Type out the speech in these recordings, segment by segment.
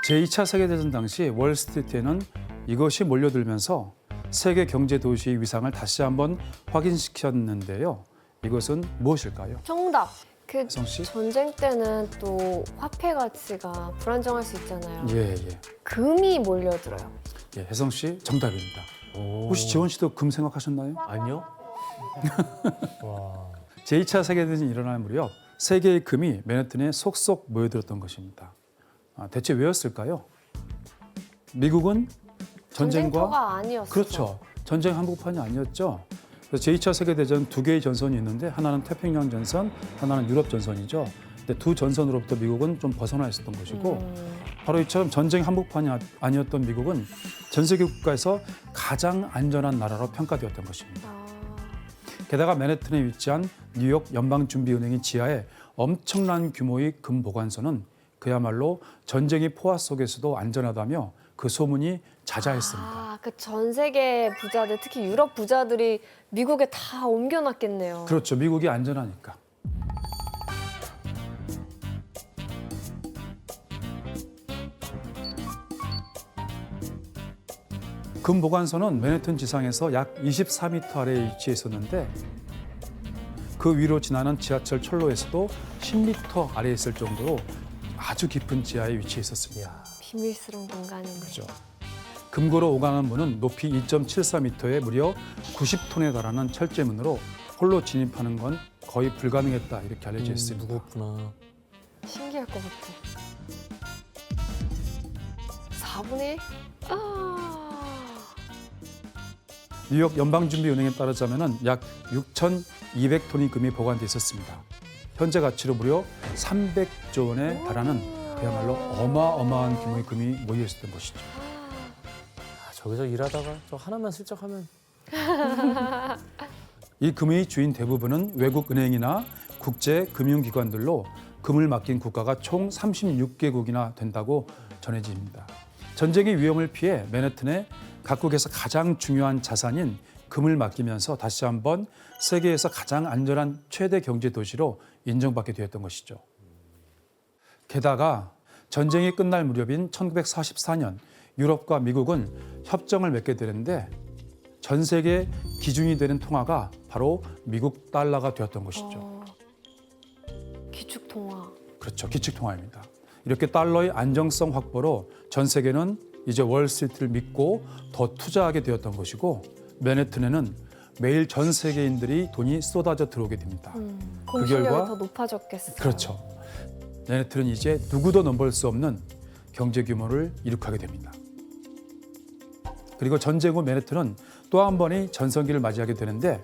제2차 세계대전 당시 월스트리트에는 이것이 몰려들면서 세계 경제 도시의 위상을 다시 한번 확인시켰는데요. 이것은 무엇일까요? 정답. 그 혜성 씨? 전쟁 때는 또 화폐 가치가 불안정할 수 있잖아요. 예. 금이 몰려들어요. 예, 혜성 씨 정답입니다. 혹시 지원 씨도 금 생각하셨나요? 아니요. 와. 제2차 세계대전이 일어날 무렵 세계의 금이 맨해튼에 속속 모여들었던 것입니다. 대체 왜였을까요? 미국은 전쟁과 전쟁터가 아니었어요. 그렇죠. 전쟁 한복판이 아니었죠. 그래서 제2차 세계대전 두 개의 전선이 있는데 하나는 태평양 전선, 하나는 유럽 전선이죠. 근데 두 전선으로부터 미국은 좀 벗어나 있었던 것이고 바로 이처럼 전쟁 한복판이 아니었던 미국은 전 세계 국가에서 가장 안전한 나라로 평가되었던 것입니다. 게다가 맨해튼에 위치한 뉴욕 연방준비은행의 지하에 엄청난 규모의 금 보관소는 그야말로 전쟁의 포화 속에서도 안전하다며 그 소문이 자자했습니다. 그 전 세계 부자들, 특히 유럽 부자들이 미국에 다 옮겨놨겠네요. 그렇죠. 미국이 안전하니까. 금 보관소는 맨해튼 지상에서 약 24m 아래에 위치해 있었는데 그 위로 지나는 지하철 철로에서도 10m 아래에 있을 정도로 아주 깊은 지하에 위치해 있었습니다. 비밀스러운 공간이네요. 그렇죠. 금고로 오가는 문은 높이 2.74m에 무려 90톤에 달하는 철제문으로 홀로 진입하는 건 거의 불가능했다 이렇게 알려져 있습니다. 무겁구나. 신기할 것 같아. 4분의 1? 뉴욕 연방준비은행에 따르자면 약 6,200톤의 금이 보관돼 있었습니다. 현재 가치로 무려 300조 원에 달하는 그야말로 어마어마한 규모의 금이 모여 있었던 것이죠. 저기서 일하다가 저 하나만 슬쩍하면 이 금의 주인 대부분은 외국 은행이나 국제 금융기관들로 금을 맡긴 국가가 총 36개국이나 된다고 전해집니다. 전쟁의 위험을 피해 맨해튼에 각국에서 가장 중요한 자산인 금을 맡기면서 다시 한번 세계에서 가장 안전한 최대 경제 도시로 인정받게 되었던 것이죠. 게다가 전쟁이 끝날 무렵인 1944년 유럽과 미국은 협정을 맺게 되는데 전 세계 기준이 되는 통화가 바로 미국 달러가 되었던 것이죠. 기축통화. 그렇죠. 기축통화입니다. 이렇게 달러의 안정성 확보로 전 세계는 이제 월스트리트를 믿고 더 투자하게 되었던 것이고 맨해튼에는 매일 전 세계인들이 돈이 쏟아져 들어오게 됩니다. 공실력이 결과- 더 높아졌겠어요. 그렇죠. 맨해튼은 이제 누구도 넘볼 수 없는 경제 규모를 이룩하게 됩니다. 그리고 전쟁 후 맨해튼은 또 한 번의 전성기를 맞이하게 되는데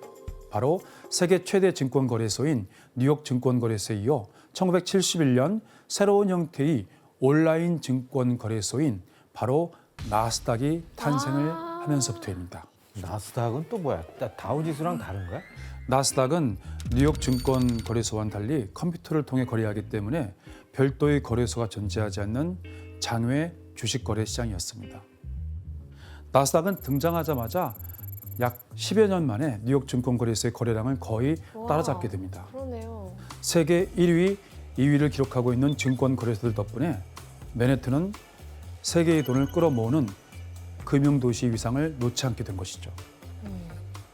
바로 세계 최대 증권 거래소인 뉴욕 증권 거래소에 이어 1971년 새로운 형태의 온라인 증권 거래소인 바로 나스닥이 탄생을 하면서부터입니다. 나스닥은 또 뭐야? 다우지수랑 다른 거야? 나스닥은 뉴욕 증권 거래소와는 달리 컴퓨터를 통해 거래하기 때문에 별도의 거래소가 존재하지 않는 장외 주식 거래 시장이었습니다. 나스닥은 등장하자마자 약 10여 년 만에 뉴욕 증권 거래소의 거래량을 거의 따라잡게 됩니다. 그러네요. 세계 1위, 2위를 기록하고 있는 증권 거래소들 덕분에 맨해튼은 세계의 돈을 끌어모으는 금융도시 위상을 놓지 않게 된 것이죠.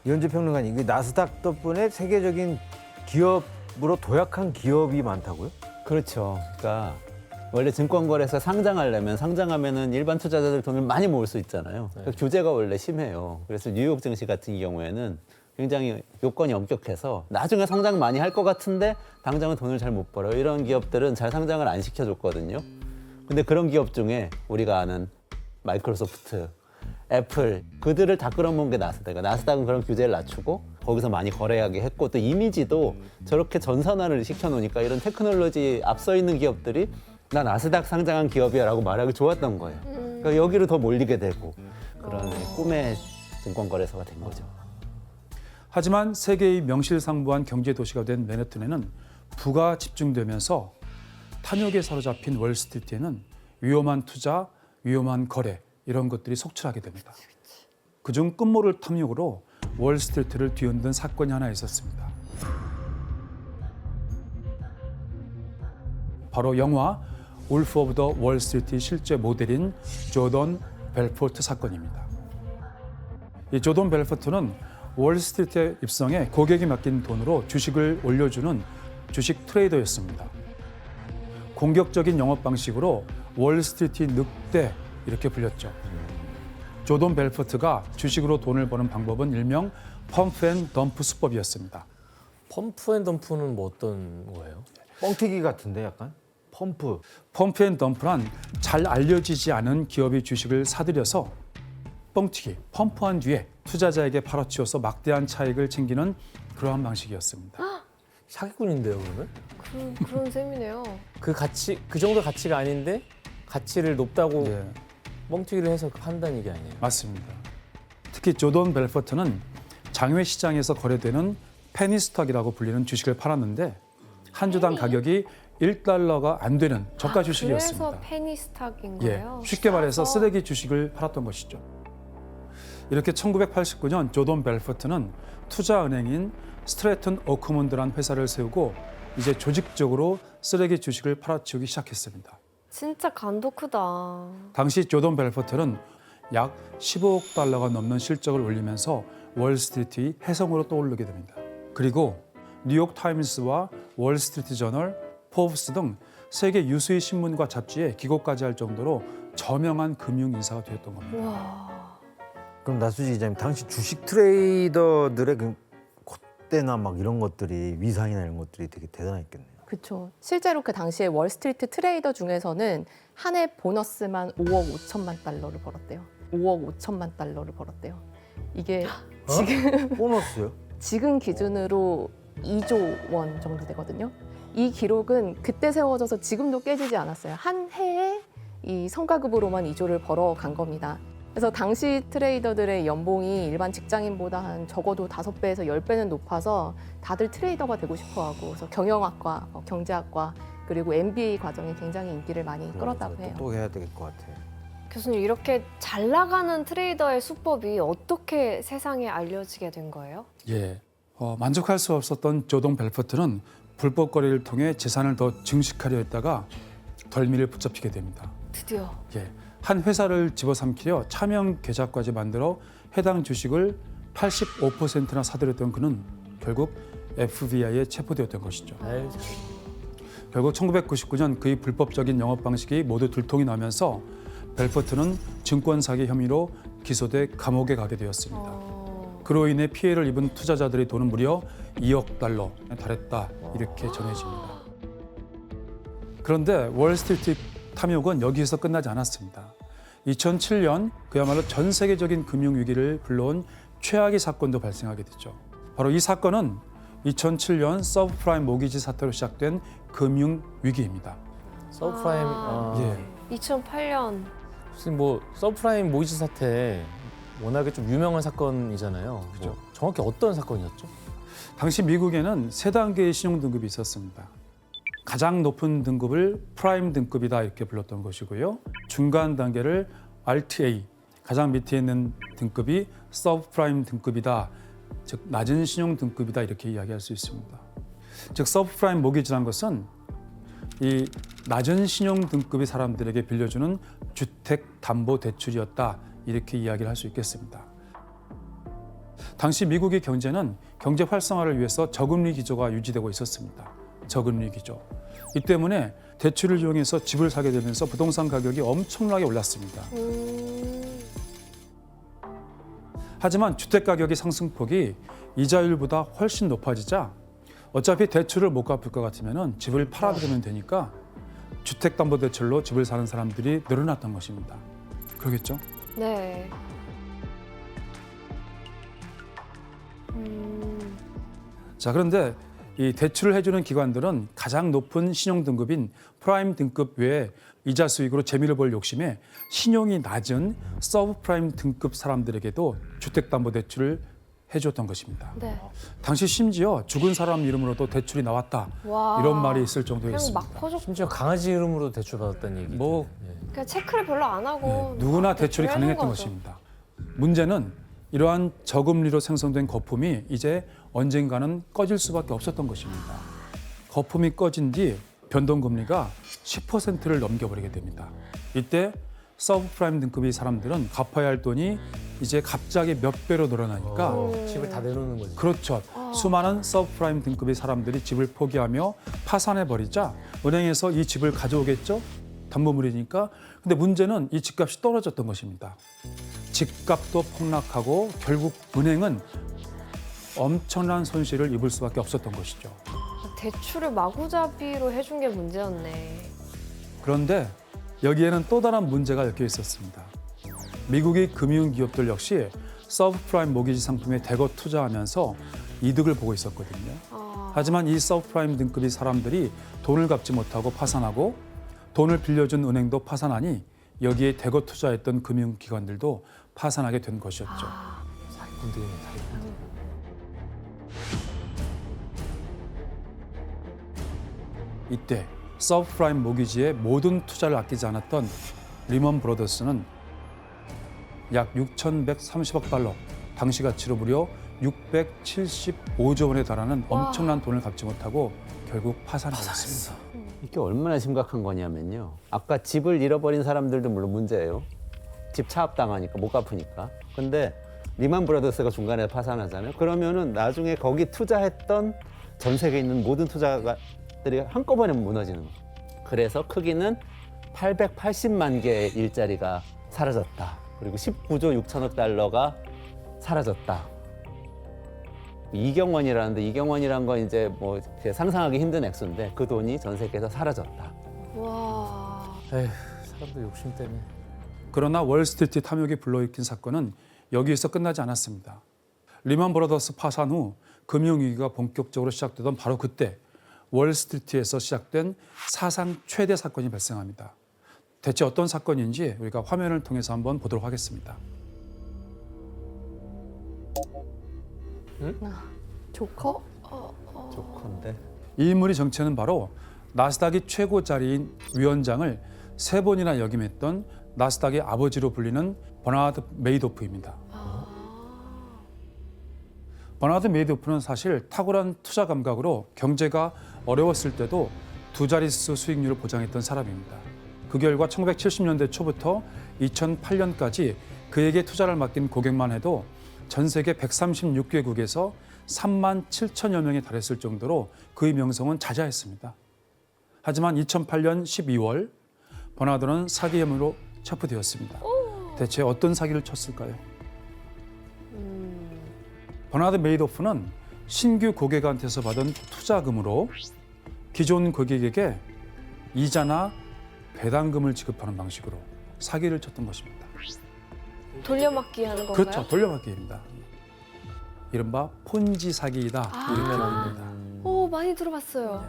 이현주 평론가님, 그 나스닥 덕분에 세계적인 기업으로 도약한 기업이 많다고요? 그렇죠. 그러니까 원래 증권거래소 상장하려면 상장하면은 일반 투자자들 돈을 많이 모을 수 있잖아요. 그러니까 규제가 원래 심해요. 그래서 뉴욕 증시 같은 경우에는 굉장히 요건이 엄격해서 나중에 상장 많이 할 것 같은데 당장은 돈을 잘 못 벌어요. 이런 기업들은 잘 상장을 안 시켜줬거든요. 근데 그런 기업 중에 우리가 아는 마이크로소프트, 애플 그들을 다 끌어모은 게 나스닥이에요. 나스닥은 그런 규제를 낮추고 거기서 많이 거래하게 했고 또 이미지도 저렇게 전산화를 시켜놓으니까 이런 테크놀로지 앞서 있는 기업들이 나 나스닥 상장한 기업이야 라고 말하기 좋았던 거예요. 그러니까 여기로 더 몰리게 되고 그런 꿈의 증권거래소가 된 거죠. 하지만 세계의 명실상부한 경제 도시가 된 맨해튼에는 부가 집중되면서 탐욕에 사로잡힌 월스트리트에는 위험한 투자, 위험한 거래 이런 것들이 속출하게 됩니다. 그중 끝모를 탐욕으로 월스트리트를 뒤흔든 사건이 하나 있었습니다. 바로 영화 울프 오브 더 월스트리트의 실제 모델인 조던 벨포트 사건입니다. 이 조던 벨포트는 월스트리트에 입성해 고객이 맡긴 돈으로 주식을 올려주는 주식 트레이더였습니다. 공격적인 영업 방식으로 월스트리트의 늑대 이렇게 불렸죠. 조던 벨포트가 주식으로 돈을 버는 방법은 일명 펌프 앤 덤프 수법이었습니다. 펌프 앤 덤프는 뭐 어떤 거예요? 뻥튀기 같은데 약간? 펌프. 펌프 앤 덤프란 잘 알려지지 않은 기업의 주식을 사들여서 뻥튀기, 펌프한 뒤에 투자자에게 팔아치워서 막대한 차익을 챙기는 그러한 방식이었습니다. 사기꾼인데요, 그러면? 그런 셈이네요. 그 정도 가치가 아닌데 가치를 높다고 예, 뻥튀기를 해서 판다는 얘기 아니에요? 맞습니다. 특히 조던 벨포트는 장외 시장에서 거래되는 페니스톡이라고 불리는 주식을 팔았는데 한 주당 가격이 1달러가 안 되는 저가 주식이었습니다. 그래서 페니스탁인 예, 거예요? 쉽게 말해서 싸서? 쓰레기 주식을 팔았던 것이죠. 이렇게 1989년 조던 벨포트는 투자은행인 스트래튼 오크먼드란 회사를 세우고 이제 조직적으로 쓰레기 주식을 팔아치우기 시작했습니다. 진짜 간도 크다. 당시 조던 벨포트는 약 15억 달러가 넘는 실적을 올리면서 월스트리트의 혜성으로 떠오르게 됩니다. 그리고 뉴욕 타임스와 월스트리트 저널, 포브스 등 세계 유수의 신문과 잡지에 기고까지 할 정도로 저명한 금융 인사가 되었던 겁니다. 와. 그럼 나수지 기자님, 당시 주식 트레이더들의 그 콧대나 막 이런 것들이 위상이나 이런 것들이 되게 대단했겠네요. 그렇죠. 실제로 그 당시에 월스트리트 트레이더 중에서는 한 해 보너스만 5억 5천만 달러를 벌었대요. 5억 5천만 달러를 벌었대요. 이게 보너스요? 지금 기준으로 2조 원 정도 되거든요. 이 기록은 그때 세워져서 지금도 깨지지 않았어요. 한 해에 이 성과급으로만 2조를 벌어간 겁니다. 그래서 당시 트레이더들의 연봉이 일반 직장인보다 한 적어도 5배에서 10배는 높아서 다들 트레이더가 되고 싶어하고, 그래서 경영학과, 경제학과 그리고 MBA 과정이 굉장히 인기를 많이 끌었다고 해요. 또 해야 될 것 같아. 교수님, 이렇게 잘 나가는 트레이더의 수법이 어떻게 세상에 알려지게 된 거예요? 예, 만족할 수 없었던 조던 벨포트는 불법 거래를 통해 재산을 더 증식하려 했다가 덜미를 붙잡히게 됩니다. 드디어. 예, 한 회사를 집어삼키려 차명 계좌까지 만들어 해당 주식을 85%나 사들였던 그는 결국 FBI에 체포되었던 것이죠. 아유, 참. 결국 1999년 그의 불법적인 영업 방식이 모두 들통이 나면서 벨포트는 증권 사기 혐의로 기소돼 감옥에 가게 되었습니다. 그로 인해 피해를 입은 투자자들의 돈은 무려 2억 달러에 달했다, 이렇게 전해집니다. 그런데 월스트리트 탐욕은 여기에서 끝나지 않았습니다. 2007년 그야말로 전 세계적인 금융위기를 불러온 최악의 사건도 발생하게 됐죠. 바로 이 사건은 2007년 서브프라임 모기지 사태로 시작된 금융위기입니다. 서브프라임. 예. 2008년. 무슨 뭐 서브프라임 모기지 사태 워낙에 좀 유명한 사건이잖아요. 그죠. 뭐 정확히 어떤 사건이었죠? 당시 미국에는 세 단계의 신용 등급이 있었습니다. 가장 높은 등급을 프라임 등급이다 이렇게 불렀던 것이고요. 중간 단계를 RTA, 가장 밑에 있는 등급이 서브프라임 등급이다, 즉 낮은 신용 등급이다 이렇게 이야기할 수 있습니다. 즉 서브프라임 모기지라는 것은 이 낮은 신용 등급의 사람들에게 빌려주는 주택담보대출이었다, 이렇게 이야기를 할 수 있겠습니다. 당시 미국의 경제는 경제 활성화를 위해서 저금리 기조가 유지되고 있었습니다. 저금리 기조. 이 때문에 대출을 이용해서 집을 사게 되면서 부동산 가격이 엄청나게 올랐습니다. 하지만 주택 가격의 상승폭이 이자율보다 훨씬 높아지자 어차피 대출을 못 갚을 것 같으면 집을 팔아들이면 되니까 주택담보대출로 집을 사는 사람들이 늘어났던 것입니다. 그러겠죠? 네. 자, 그런데 이 대출을 해주는 기관들은 가장 높은 신용 등급인 프라임 등급 외에 이자 수익으로 재미를 볼 욕심에 신용이 낮은 서브프라임 등급 사람들에게도 주택담보대출을 해줬던 것입니다. 네. 당시 심지어 죽은 사람 이름으로도 대출이 나왔다, 와. 이런 말이 있을 그냥 정도였습니다. 막 퍼줬. 심지어 강아지 이름으로 대출 받았다는 얘기. 뭐 그냥 체크를 별로 안 하고. 누구나 대출이 대출을 가능했던 해준 거죠. 것입니다. 문제는 이러한 저금리로 생성된 거품이 이제 언젠가는 꺼질 수밖에 없었던 것입니다. 거품이 꺼진 뒤 변동금리가 10%를 넘겨버리게 됩니다. 이때 서브프라임 등급의 사람들은 갚아야 할 돈이 이제 갑자기 몇 배로 늘어나니까 집을 다 내놓는 거지. 그렇죠. 수많은 서브프라임 등급의 사람들이 집을 포기하며 파산해버리자 은행에서 이 집을 가져오겠죠? 담보물이니까. 근데 문제는 이 집값이 떨어졌던 것입니다. 집값도 폭락하고 결국 은행은 엄청난 손실을 입을 수밖에 없었던 것이죠. 대출을 마구잡이로 해준 게 문제였네. 그런데 여기에는 또 다른 문제가 엮여 있었습니다. 미국의 금융기업들 역시 서브프라임 모기지 상품에 대거 투자하면서 이득을 보고 있었거든요. 하지만 이 서브프라임 등급의 사람들이 돈을 갚지 못하고 파산하고 돈을 빌려준 은행도 파산하니 여기에 대거 투자했던 금융기관들도 파산하게 된 것이었죠. 사기꾼들이네, 사기꾼들. 이때 서브프라임 모기지에 모든 투자를 아끼지 않았던 리먼 브로더스는 약 6,130억 달러, 당시 가치로 무려 675조 원에 달하는 엄청난 돈을 갚지 못하고 결국 파산했습니다. 이게 얼마나 심각한 거냐면요. 아까 집을 잃어버린 사람들도 물론 문제예요. 집 차압당하니까 못 갚으니까. 근데 리만 브라더스가 중간에 파산하잖아요. 그러면은 나중에 거기 투자했던 전 세계에 있는 모든 투자가들이 한꺼번에 무너지는 거예요. 그래서 크기는 880만 개의 일자리가 사라졌다. 그리고 19조 6천억 달러가 사라졌다. 이경원이라는데 이경원이란 건 이제 뭐 이렇게 상상하기 힘든 액수인데 그 돈이 전 세계에서 사라졌다. 와. 에휴, 사람들 욕심 때문에. 그러나 월스트리트 탐욕이 불러일으킨 사건은 여기에서 끝나지 않았습니다. 리만 브라더스 파산 후 금융위기가 본격적으로 시작되던 바로 그때 월스트리트에서 시작된 사상 최대 사건이 발생합니다. 대체 어떤 사건인지 우리가 화면을 통해서 한번 보도록 하겠습니다. 조커? 좋건데. 이 인물의 정체는 바로 나스닥의 최고 자리인 위원장을 3번이나 역임했던 나스닥의 아버지로 불리는 버나드 메이도프입니다. 버나드 메이도프는 사실 탁월한 투자 감각으로 경제가 어려웠을 때도 두 자릿수 수익률을 보장했던 사람입니다. 그 결과 1970년대 초부터 2008년까지 그에게 투자를 맡긴 고객만 해도 전 세계 136개국에서 3만 7천여 명에 달했을 정도로 그의 명성은 자자했습니다. 하지만 2008년 12월 버나드는 사기 혐의로 체포되었습니다. 대체 어떤 사기를 쳤을까요? 버나드 메이도프는 신규 고객한테서 받은 투자금으로 기존 고객에게 이자나 배당금을 지급하는 방식으로 사기를 쳤던 것입니다. 돌려막기 하는 건가요? 그렇죠. 돌려막기입니다. 이른바 폰지 사기이다. 이렇게 말합니다. 오, 많이 들어봤어요.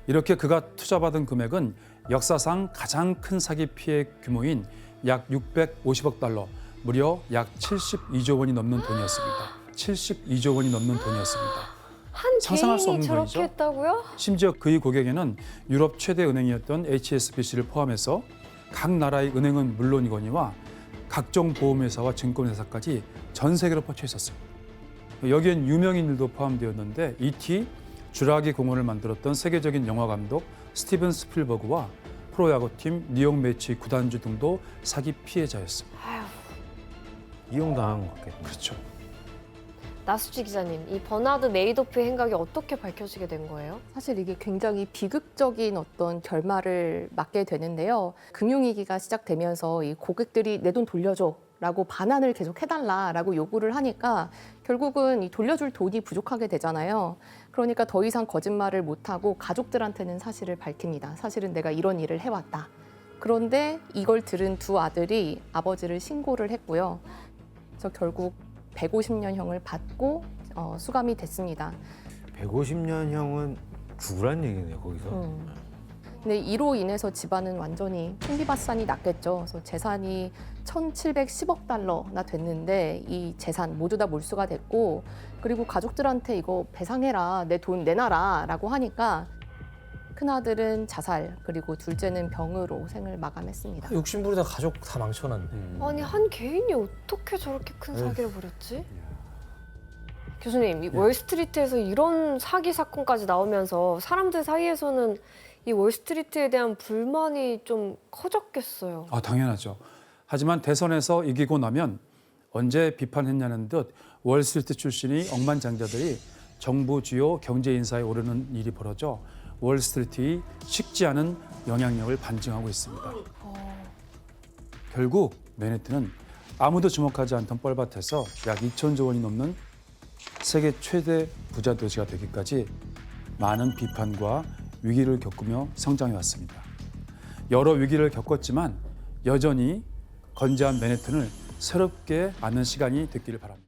이렇게 그가 투자받은 금액은 역사상 가장 큰 사기 피해 규모인 약 650억 달러, 무려 약 72조 원이 넘는 돈이었습니다. 72조 원이 넘는 돈이었습니다. 한 상상할 수 개인이 없는 저렇게 돈이죠. 했다고요? 심지어 그의 고객에는 유럽 최대 은행이었던 HSBC를 포함해서 각 나라의 은행은 물론이거니와 각종 보험회사와 증권회사까지 전 세계로 뻗쳐 있었습니다. 여기엔 유명인들도 포함되었는데 E.T. 주라기 공원을 만들었던 세계적인 영화 감독 스티븐 스필버그와 프로야구팀 뉴욕 매치 구단주 등도 사기 피해자였습니다. 이용당한 것 같겠네. 그렇죠. 나수지 기자님, 이 버나드 메이도프의 행각이 어떻게 밝혀지게 된 거예요? 사실 이게 굉장히 비극적인 어떤 결말을 맞게 되는데요. 금융위기가 시작되면서 이 고객들이 내 돈 돌려줘 라고 반환을 계속 해달라라고 요구를 하니까 결국은 이 돌려줄 돈이 부족하게 되잖아요. 그러니까 더 이상 거짓말을 못하고 가족들한테는 사실을 밝힙니다. 사실은 내가 이런 일을 해왔다. 그런데 이걸 들은 두 아들이 아버지를 신고를 했고요. 그래서 결국 150년형을 받고 수감이 됐습니다. 150년형은 죽으란 얘기네요, 거기서. 근데 이로 인해서 집안은 완전히 풍비박산이 났겠죠. 그래서 재산이 1,710억 달러나 됐는데 이 재산 모두 다 몰수가 됐고 그리고 가족들한테 이거 배상해라, 내 돈 내놔라라고 하니까 큰아들은 자살 그리고 둘째는 병으로 생을 마감했습니다. 욕심부리다 가족 다 망쳐놨네. 아니, 한 개인이 어떻게 저렇게 큰 사기를 벌였지? 교수님, 이 월스트리트에서 이런 사기 사건까지 나오면서 사람들 사이에서는 이 월스트리트에 대한 불만이 좀 커졌겠어요. 아, 당연하죠. 하지만 대선에서 이기고 나면 언제 비판했냐는 듯 월스트리트 출신이 억만장자들이 정부 주요 경제 인사에 오르는 일이 벌어져 월스트리트의 식지 않은 영향력을 반증하고 있습니다. 결국 맨해튼은 아무도 주목하지 않던 뻘밭에서 약 2천조 원이 넘는 세계 최대 부자 도시가 되기까지 많은 비판과 위기를 겪으며 성장해 왔습니다. 여러 위기를 겪었지만 여전히 건재한 맨해튼을 새롭게 아는 시간이 됐기를 바랍니다.